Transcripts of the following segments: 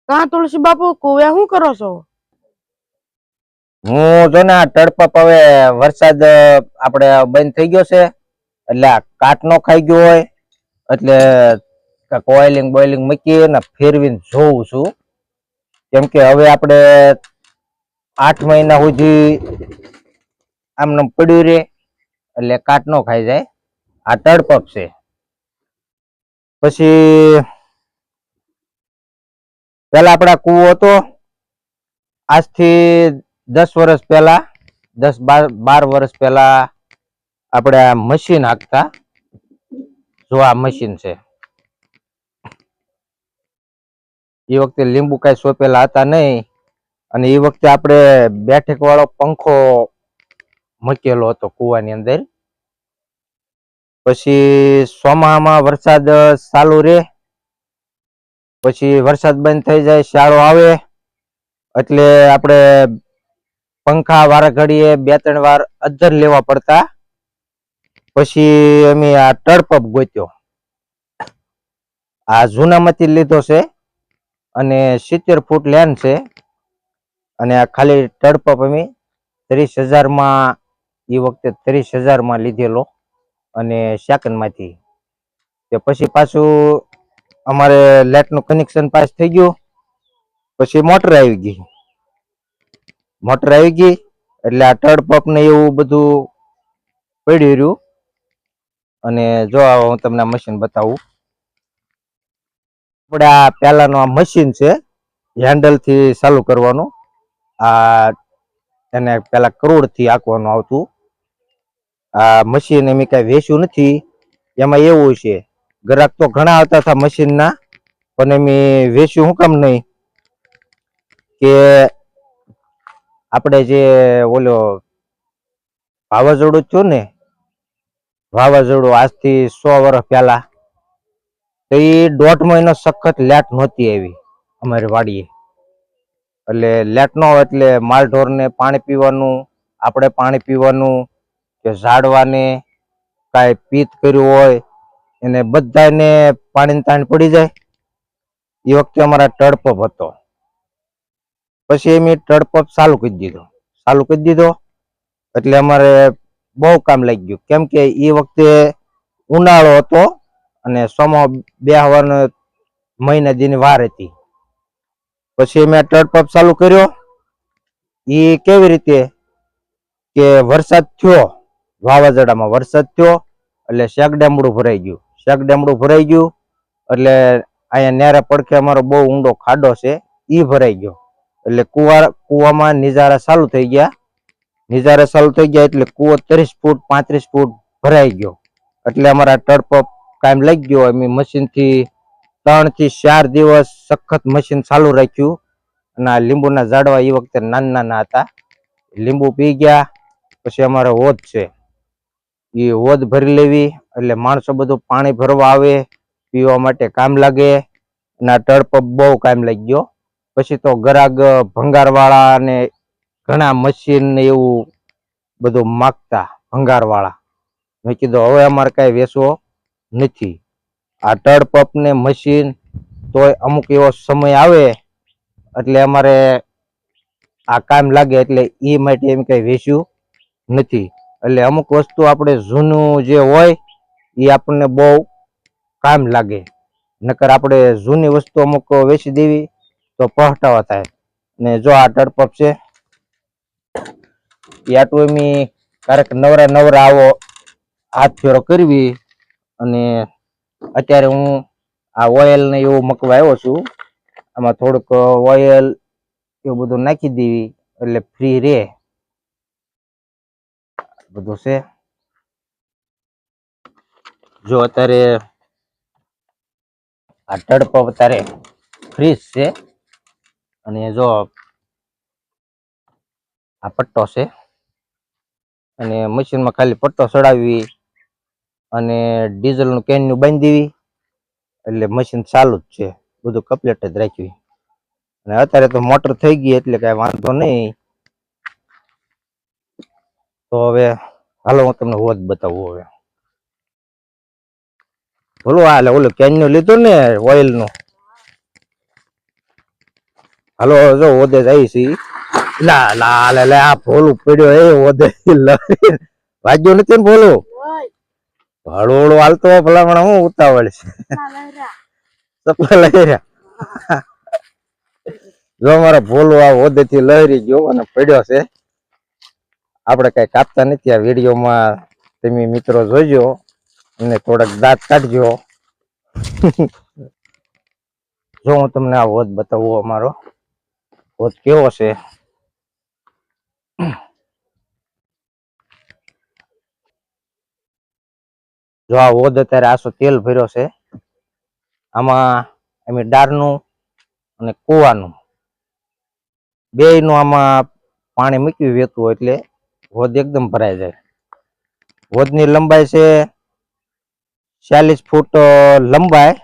કા તુલસી બાપુ કુવે શું કરો છો? હું જો ને આ તડપપ હવે વરસાદ આપણે બંધ થઈ ગયો છે એટલે આ કાટનો ખાઈ ગયો હોય એટલે ઓઇલિંગ બોઇલિંગ મૂકી ને ફેરવીને જોઉં છું. કેમ કે હવે આપણે 8 મહિના સુધી આમને પડ્યું રે એટલે કાટ નો ખાઈ જાય. આ તડપપ છે. પછી પેલા આપડા કૂવો હતો આજથી 10 વર્ષ પહેલા 10-12 વર્ષ પહેલા આપણે આ મશીન હાંકતા. જો આ મશીન છે. એ વખતે લીંબુ કઈ સોંપેલા હતા નહીં અને એ વખતે આપણે બેઠક વાળો પંખો મૂકેલો હતો કૂવાની અંદર. પછી ચોમાસામાં વરસાદ ચાલુ રે પછી વરસાદ બંધ થઈ જાય શિયાળો આવે એટલે આપણે પંખા વારા ઘડીએ 2-3 વાર અધ્ધર લેવા પડતા. પછી અમે આ તડપપ ગોત્યો. આ જૂનામાંથી લીધો છે અને 70 ફૂટ લેન છે અને આ ખાલી તડપપ અમે 30,000 માં એ વખતે 30,000 માં લીધેલો અને સેકન્ડમાંથી. તે પછી પાછું અમારે લાઇટનું કનેક્શન પાસ થઈ ગયું. પછી મોટર આવી ગઈ એટલે આ તડપપ ને એવું બધું પડ્યું રહ્યું. અને જો હું તમને મશીન બતાવું. આપણે આ પહેલાનું આ મશીન છે હેન્ડલ થી ચાલુ કરવાનું. આ એને પેલા કરોડ થી આંકવાનું આવતું. આ મશીન એમ કઈ વેચ્યું નથી. એમાં એવું છે ગ્રાહક તો ઘણા આવતા હતા મશીન ના પણ એમ વેચ્યું શું કામ નહીં કે આપણે જે ઓલો વાવાઝોડું થયું ને આજથી 100 વર્ષ પહેલા તો એ 1.5 મહિનો સખત લાઇટ નહોતી આવી અમારી વાડીએ. એટલે લાઇટ ન હોય એટલે માલઢોર ને પાણી પીવાનું, આપણે પાણી પીવાનું કે ઝાડવાને કાંઈ પિત્ત કર્યું હોય એને બધાને પાણીની તાણ પડી જાય. એ વખતે અમારા તડપપ હતો. પછી અમે તડપપ ચાલુ કરી દીધો એટલે અમારે બહુ કામ લાગી ગયું. કેમ કે એ વખતે ઉનાળો હતો અને સમો બેહવાનો મહિના દીની વાર હતી. પછી મેં તડપપ ચાલુ કર્યો. એ કેવી રીતે કે વરસાદ થયો, વાવાઝોડામાં વરસાદ થયો એટલે શેકડામડું ભરાઈ ગયું. એટલે અહીંયા નેરા પડખે અમારો બહુ ઊંડો ખાડો છે એ ભરાઈ ગયો. એટલે કુવામાં નિજારા ચાલુ થઈ ગયા એટલે કુવો 30 ફૂટ 35 ફૂટ ભરાઈ ગયો. એટલે અમારા તડપપ કાયમ લાગી ગયો. અમે મશીન થી 3 થી 4 દિવસ સખત મશીન ચાલુ રાખ્યું. અને આ લીંબુના ઝાડવા એ વખતે નાના હતા. લીંબુ પી ગયા. પછી અમારે હોદ છે એ હોદ ભરી લેવી એટલે માણસો બધું પાણી ભરવા આવે, પીવા માટે કામ લાગે. અને આ તડપપ બહુ કામ લાગી ગયો. પછી તો ગરાગ ભંગારવાળા ને ઘણા મશીન ને એવું બધું માગતા ભંગારવાળા. મેં કીધું હવે અમારે કાંઈ વેચવો નથી. આ તડપપ ને મશીન તોય અમુક એવો સમય આવે એટલે અમારે આ કામ લાગે એટલે એ માટે એમ કઈ વેચ્યું નથી. એટલે અમુક વસ્તુ આપણે જૂનું જે હોય એ આપણને બહુ કામ લાગે. નકર આપણે જૂની વસ્તુ અમુક વેચી દેવી તો પહટાવા થાય. ને જો આ તડપપ છે એ આટલું એમ ક્યારેક નવરા આવો હાથ ફેરો કરવી. અને અત્યારે હું આ ઓઇલ ને એવું મકવા આવ્યો છું. આમાં થોડુંક ઓઇલ એવું બધું નાખી દેવી એટલે ફ્રી રે બધું છે. જો અત્યારે આ તડપપ અત્યારે ફ્રીજ છે અને જો આ પટ્ટો છે અને મશીનમાં ખાલી પટ્ટો ચડાવી અને ડીઝલ નું કેન નું બાંધી દેવી એટલે મશીન ચાલુ જ છે. બધું કમ્પ્લીટ જ રાખવી. અને અત્યારે તો મોટર થઈ ગઈ એટલે કઈ વાંધો નહીં. તો હવે હાલો હું તમને હોદ બતાવું. હવે બોલો હાલે ઓલું કેન નું લીધું ને ઓઇલ નું હાલો જો ઓદે જાય છે લા લા લે લે આ ભોલું પડ્યો એ ઓદે વાગ્યો નથી ને ભોલું હળું હળું હાલતો હોય ભલામણ હું ઉતાવળ છે સપના લઈ રહ્યા જો અમારા ભોલું આ ઓદે થી લહેરી ગયો અને પડ્યો છે. આપણે કઈ કાપતા નથી આ વિડીયોમાં, તમે મિત્રો જોજો અને થોડાક દાંત કાઢજો. જો હું તમને આ હોદ બતાવું, અમારો હોદ કેવો છે. જો આ હોદ અત્યારે આસો તેલ ભર્યો છે. આમાં અમે ડારનું અને કુવાનું બે નું આમાં પાણી મૂક્યું વેતું એટલે હોદ એકદમ ભરાઈ જાય. હોદની લંબાઈ છે 40 ફૂટ લંબાઈ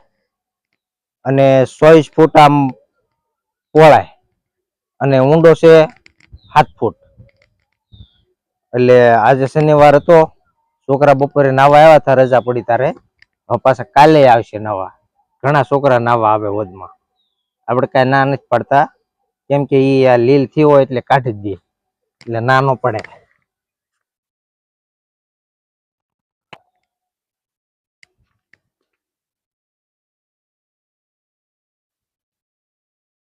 અને 24 ફૂટ આમ પહોળાઈ અને ઊંડો છે 7 ફૂટ. એટલે આજે શનિવાર હતો, છોકરા બપોરે નાવા આવ્યા હતા, રજા પડી તારે. હવે પાછા કાલે આવશે નાવા. ઘણા છોકરા નાવા આવે હોદમાં, આપણે કઈ ના નથી પડતા, કેમ કે ઈ આ લીલ થી હોય એટલે કાઢી જ દે, એટલે ના નો પડે.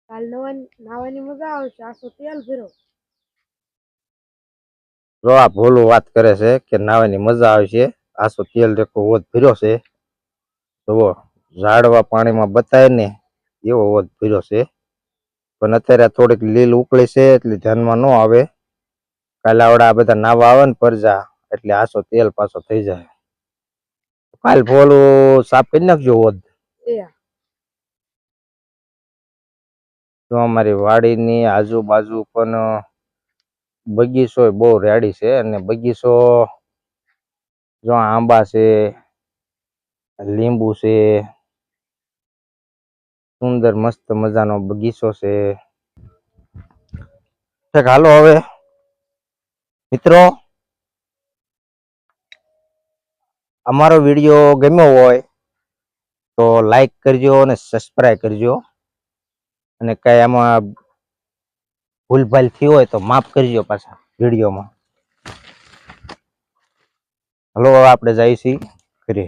કાલ નાવાની મજા આવશે. આસો તેલ ભર્યો. જો આ ભોલું વાત કરે છે કે નાવાની મજા આવશે, આસો તેલ રેખો હોદ ભર્યો છે. જુઓ ઝાડવા પાણીમાં બતાય ને એવો હોદ ભર્યો છે. પણ અત્યારે થોડીક લીલ ઉકળી છે એટલે ધ્યાનમાં ન આવે. કાલે આવડા આ બધા નાવા આવે ને પરજા એટલે આસો તેલ પાછો થઈ જાય. કાલ ભોલું સાફ કરી નાખજો હોદ. તો અમારી વાડીની આજુબાજુ પણ બગીચો બહુ રેડી છે, અને બગીચો જો આંબા છે, લીંબુ છે, સુંદર મસ્ત મજાનો બગીચો છે. હાલો હવે મિત્રો, અમારો વિડીયો ગમ્યો હોય તો લાઈક કરજો અને સબસ્ક્રાઈબ કરજો, અને કઈ આમાં ભૂલભાલ થઈ હોય તો માફ કરજો પાછા વિડીયોમાં. હલો આપણે જઈએ છીએ ઘરે.